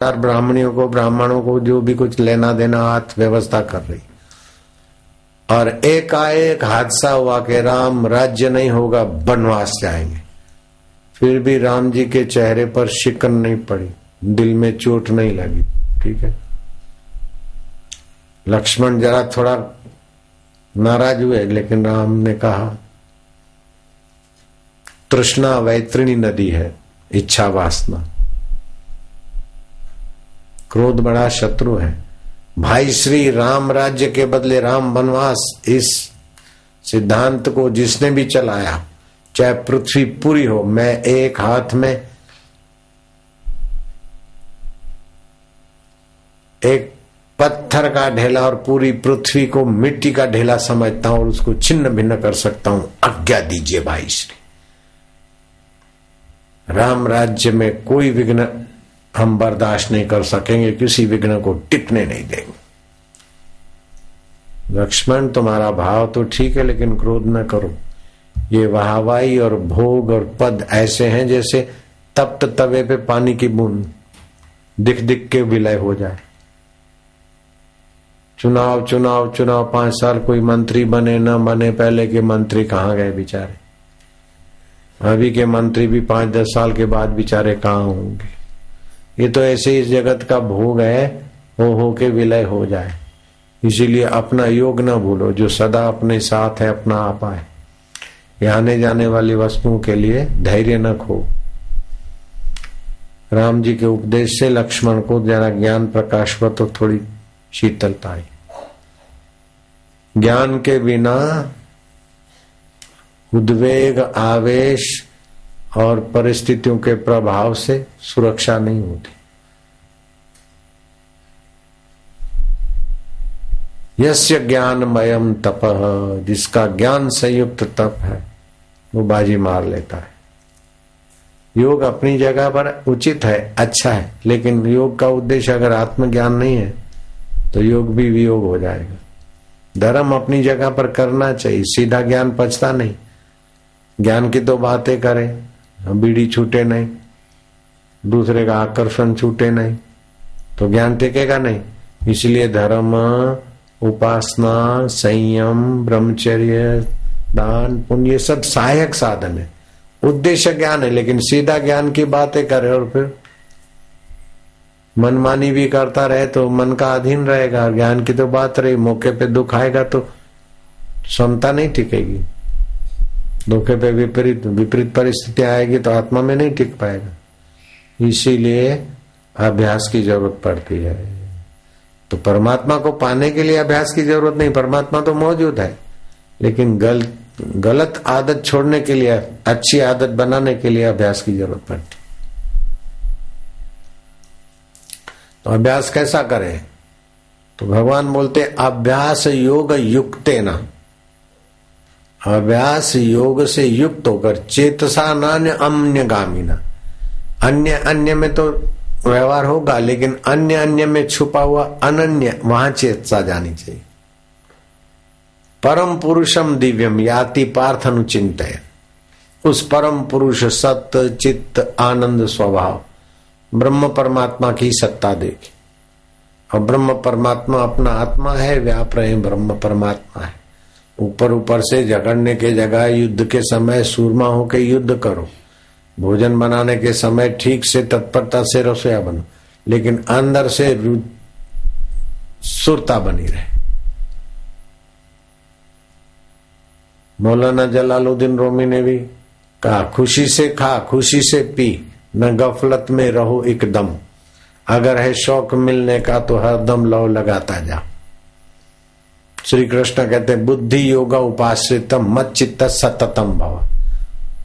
ब्राह्मणों को जो भी कुछ लेना देना हाथ व्यवस्था कर रही। और एकाएक हादसा हुआ कि राम राज्य नहीं होगा, वनवास जाएंगे। फिर भी राम जी के चेहरे पर शिकन नहीं पड़ी, दिल में चोट नहीं लगी। ठीक है, लक्ष्मण जरा थोड़ा नाराज हुए, लेकिन राम ने कहा तृष्णा वैतरणी नदी है, इच्छा वासना, क्रोध बड़ा शत्रु है। भाई श्री राम राज्य के बदले राम वनवास, इस सिद्धांत को जिसने भी चलाया, चाहे पृथ्वी पूरी हो, मैं एक हाथ में एक पत्थर का ढेला और पूरी पृथ्वी को मिट्टी का ढेला समझता हूं और उसको छिन्न भिन्न कर सकता हूं। आज्ञा दीजिए भाई श्री, राम राज्य में कोई विघ्न हम बर्दाश्त नहीं कर सकेंगे, किसी विघ्न को टिकने नहीं देंगे। लक्ष्मण तुम्हारा भाव तो ठीक है, लेकिन क्रोध न करो। ये वाहवाही और भोग और पद ऐसे हैं जैसे तप्त तवे पे पानी की बूंद, दिख दिख के विलय हो जाए। चुनाव चुनाव चुनाव, 5 साल कोई मंत्री बने न बने, पहले के मंत्री कहाँ गए बेचारे, अभी के मंत्री भी 5-10 साल के बाद बेचारे कहाँ होंगे। ये तो ऐसे इस जगत का भोग है, हो के विलय हो जाए। इसीलिए अपना योग न भूलो, जो सदा अपने साथ है, अपना आपा है। ये आने जाने वाली वस्तुओं के लिए धैर्य न खो। राम जी के उपदेश से लक्ष्मण को जरा ज्ञान प्रकाश पर तो थोड़ी शीतलता आई। ज्ञान के बिना उद्वेग, आवेश और परिस्थितियों के प्रभाव से सुरक्षा नहीं होती। यस्य ज्ञानमयम तपः, जिसका ज्ञान संयुक्त तप है वो बाजी मार लेता है। योग अपनी जगह पर उचित है, अच्छा है, लेकिन योग का उद्देश्य अगर आत्मज्ञान नहीं है तो योग भी वियोग हो जाएगा। धर्म अपनी जगह पर करना चाहिए, सीधा ज्ञान पचता नहीं। ज्ञान की तो बातें करें, बीड़ी छूटे नहीं, दूसरे का आकर्षण छूटे नहीं, तो ज्ञान टिकेगा नहीं। इसलिए धर्म, उपासना, संयम, ब्रह्मचर्य, दान, पुण्य, ये सब सहायक साधन है। उद्देश्य ज्ञान है, लेकिन सीधा ज्ञान की बातें करे और फिर मनमानी भी करता रहे तो मन का अधीन रहेगा। ज्ञान की तो बात रही, मौके पे दुख आएगा तो क्षमता नहीं टिकेगी। धोखे पे विपरीत परिस्थिति आएगी तो आत्मा में नहीं टिक पाएगा। इसीलिए अभ्यास की जरूरत पड़ती है। तो परमात्मा को पाने के लिए अभ्यास की जरूरत नहीं, परमात्मा तो मौजूद है, लेकिन गलत आदत छोड़ने के लिए, अच्छी आदत बनाने के लिए अभ्यास की जरूरत पड़ती। तो अभ्यास कैसा करें? तो भगवान बोलते अभ्यास योग युक्तेन, अभ्यास योग से युक्त होकर चेतसा नान्य अन्यगामिना। अन्य में तो व्यवहार होगा, लेकिन अन्य में छुपा हुआ अनन्य, वहां चेतसा जानी चाहिए। परम पुरुषम दिव्यम याति पार्थ अनुचिंतय, उस परम पुरुष सत्य चित्त आनंद स्वभाव ब्रह्म परमात्मा की सत्ता देखी। और ब्रह्म परमात्मा अपना आत्मा है, व्याप रहे ब्रह्म परमात्मा है। ऊपर से झगड़ने के जगह युद्ध के समय सूरमा होकर युद्ध करो, भोजन बनाने के समय ठीक से तत्परता से रसोया बनो, लेकिन अंदर से सुरता बनी रहे। मौलाना जलालुद्दीन रूमी ने भी कहा, खुशी से खा, खुशी से पी, न गफलत में रहो एकदम। अगर है शौक मिलने का तो हर दम लव लगाता जा। श्री कृष्ण कहते हैं बुद्धि योगा उपाश्रितम मत चित्त सततम भव।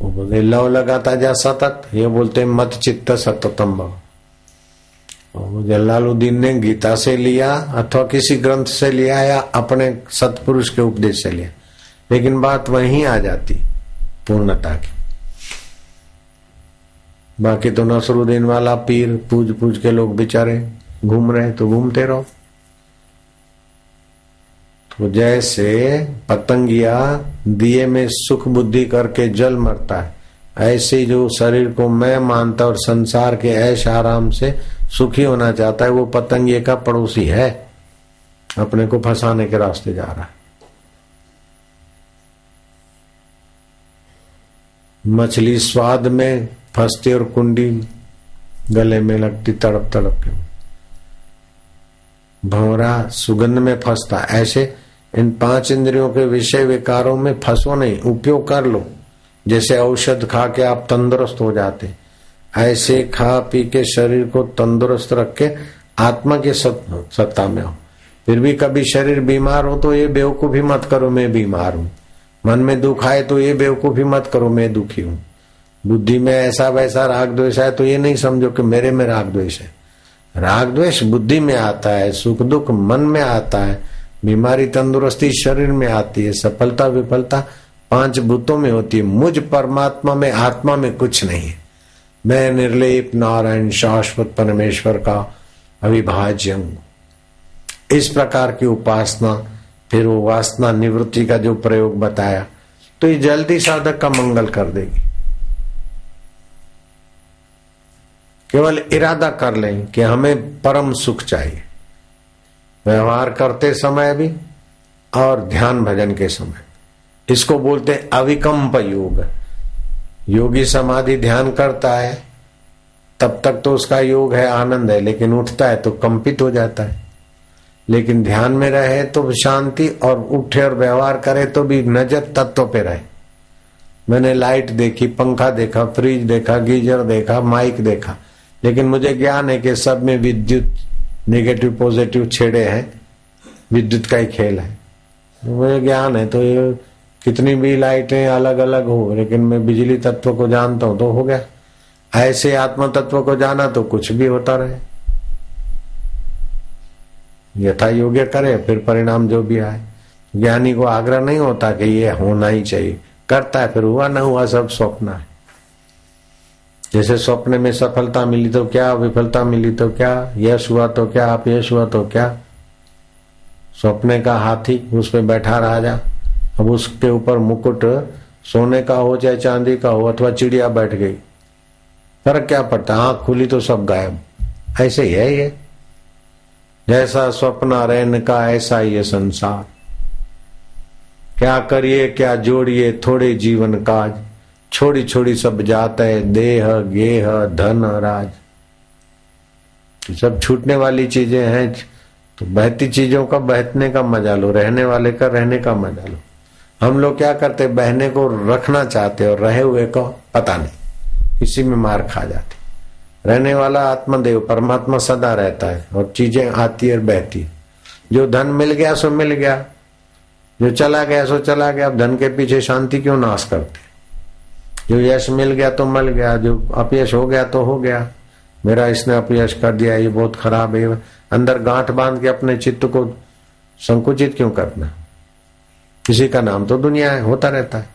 वो बोलते लव लगाता जा सतत, ये बोलते मत चित्त सततम भव। जलालुद्दीन ने गीता से लिया अथवा किसी ग्रंथ से लिया या अपने सतपुरुष के उपदेश से लिया, लेकिन बात वहीं आ जाती पूर्णता की। बाकी तो नसरुद्दीन वाला पीर पूज के लोग बेचारे घूम रहे, तो घूमते रहो। तो जैसे पतंगिया दिए में सुख बुद्धि करके जल मरता है, ऐसे जो शरीर को मैं मानता और संसार के ऐश आराम से सुखी होना चाहता है, वो पतंगे का पड़ोसी है, अपने को फंसाने के रास्ते जा रहा है। मछली स्वाद में फंसती और कुंडी गले में लगती तड़प तड़प के। भंवरा सुगंध में फंसता। ऐसे इन 5 इंद्रियों के विषय विकारों में फंसो नहीं, उपयोग कर लो। जैसे औषध खा के आप तंदुरुस्त हो जाते, ऐसे खा पी के शरीर को तंदुरुस्त रख के आत्मा के सत्ता में हो। फिर भी कभी शरीर बीमार हो तो ये बेवकूफी मत करो मैं बीमार हूं। मन में दुख आए तो ये बेवकूफी मत करो मैं दुखी हूं। बुद्धि में ऐसा वैसा राग द्वेष आए तो ये नहीं समझो कि मेरे में राग द्वेष है। राग द्वेष बुद्धि में आता है, सुख दुख मन में आता है, बीमारी तंदुरुस्ती शरीर में आती है, सफलता विफलता 5 भूतों में होती है। मुझ परमात्मा में आत्मा में कुछ नहीं है। मैं निर्लेप नारायण शाश्वत परमेश्वर का अविभाज्य हूं। इस प्रकार की उपासना, फिर वो वासना निवृत्ति का जो प्रयोग बताया, तो ये जल्दी साधक का मंगल कर देगी। केवल इरादा कर लें कि हमें परम सुख चाहिए, व्यवहार करते समय भी और ध्यान भजन के समय। इसको बोलते हैं अविकम्प योग। योगी समाधि ध्यान करता है तब तक तो उसका योग है, आनंद है, लेकिन उठता है तो कंपित हो जाता है। लेकिन ध्यान में रहे तो शांति, और उठे और व्यवहार करे तो भी नजर तत्व पे रहे। मैंने लाइट देखी, पंखा देखा, फ्रिज देखा, गीजर देखा, माइक देखा, लेकिन मुझे ज्ञान है कि सब में विद्युत नेगेटिव पॉजिटिव छेड़े हैं, विद्युत का ही खेल है। मुझे ज्ञान है तो ये कितनी भी लाइटें अलग अलग हो, लेकिन मैं बिजली तत्व को जानता हूं तो हो गया। ऐसे आत्म तत्व को जाना तो कुछ भी होता रहे। यथा योग्य करे, फिर परिणाम जो भी आए। ज्ञानी को आग्रह नहीं होता कि ये होना ही चाहिए, करता है, फिर हुआ ना हुआ सब स्वप्न है। जैसे स्वप्न में सफलता मिली तो क्या, विफलता मिली तो क्या, यश हुआ तो क्या, अपयश हुआ तो क्या। स्वप्न का हाथी, उस पे बैठा राजा, अब उसके ऊपर मुकुट सोने का हो चाहे चांदी का हो, अथवा चिड़िया बैठ गई, फर्क क्या पड़ता, आंख खुली तो सब गायब। ऐसे ही है ये। जैसा स्वप्न रैन का ऐसा ये संसार। क्या करिए क्या जोड़िए थोड़े जीवन काज, छोड़ी छोड़ी सब जाता है देह गेह धन राज। सब छूटने वाली चीजें हैं, तो बहती चीजों का बहने का मजा लो, रहने वाले का रहने का मजा लो। हम लोग क्या करते, बहने को रखना चाहते और रहे हुए को पता नहीं, इसी में मार खा जाते। रहने वाला आत्मदेव परमात्मा सदा रहता है और चीजें आती और बहती। जो धन मिल गया सो मिल गया, जो चला गया सो चला गया। अब धन के पीछे शांति क्यों नाश करते। जो यश मिल गया तो मिल गया, जो अपयश हो गया तो हो गया। मेरा इसने अपयश कर दिया, ये बहुत खराब है। अंदर गांठ बांध के अपने चित्त को संकुचित क्यों करना। किसी का नाम तो दुनिया है, होता रहता है।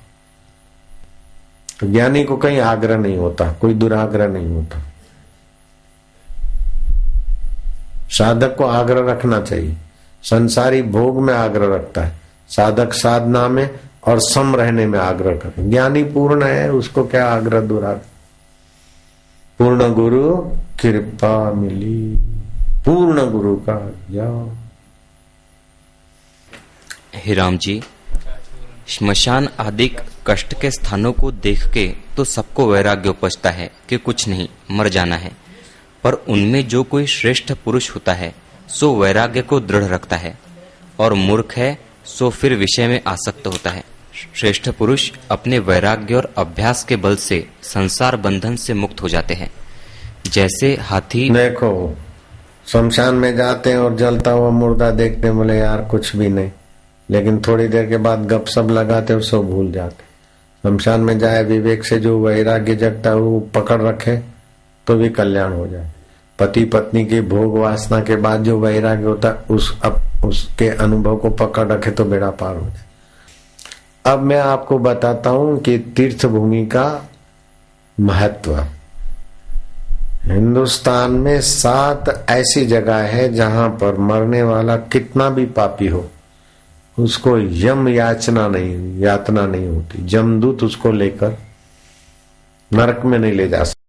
तो ज्ञानी को कहीं आग्रह नहीं होता, कोई दुराग्रह नहीं होता। साधक को आग्रह रखना चाहिए। संसारी भोग में आग्रह रखता है, साधक साधना में और सम रहने में आग्रह करता है। ज्ञानी पूर्ण है, उसको क्या आग्रह दुराग्रह। पूर्ण गुरु कृपा मिली, पूर्ण गुरु का जाओ। हे राम जी, श्मशान आदि कष्ट के स्थानों को देख के तो सबको वैराग्य उपजता है कि कुछ नहीं, मर जाना है। पर उनमें जो कोई श्रेष्ठ पुरुष होता है सो वैराग्य को दृढ़ रखता है, और मूर्ख है सो फिर विषय में आसक्त होता है। श्रेष्ठ पुरुष अपने वैराग्य और अभ्यास के बल से संसार बंधन से मुक्त हो जाते हैं। जैसे हाथी। देखो, शमशान में जाते हैं और जलता हुआ मुर्दा देखते हैं, बोले यार कुछ भी नहीं, लेकिन थोड़ी देर के बाद गपशप लगाते और सब भूल जाते। शमशान में जाए विवेक से, जो वैराग्य जगता है वो पकड़ रखे तो भी कल्याण हो जाए। पति पत्नी की भोग वासना के बाद जो वैराग्य होता है उसके अनुभव को पकड़ रखे तो बेड़ा पार हो जाए। अब मैं आपको बताता हूं कि तीर्थ भूमि का महत्व। हिंदुस्तान में 7 ऐसी जगह है जहां पर मरने वाला कितना भी पापी हो उसको यातना नहीं होती। जमदूत उसको लेकर नरक में नहीं ले जा सकते।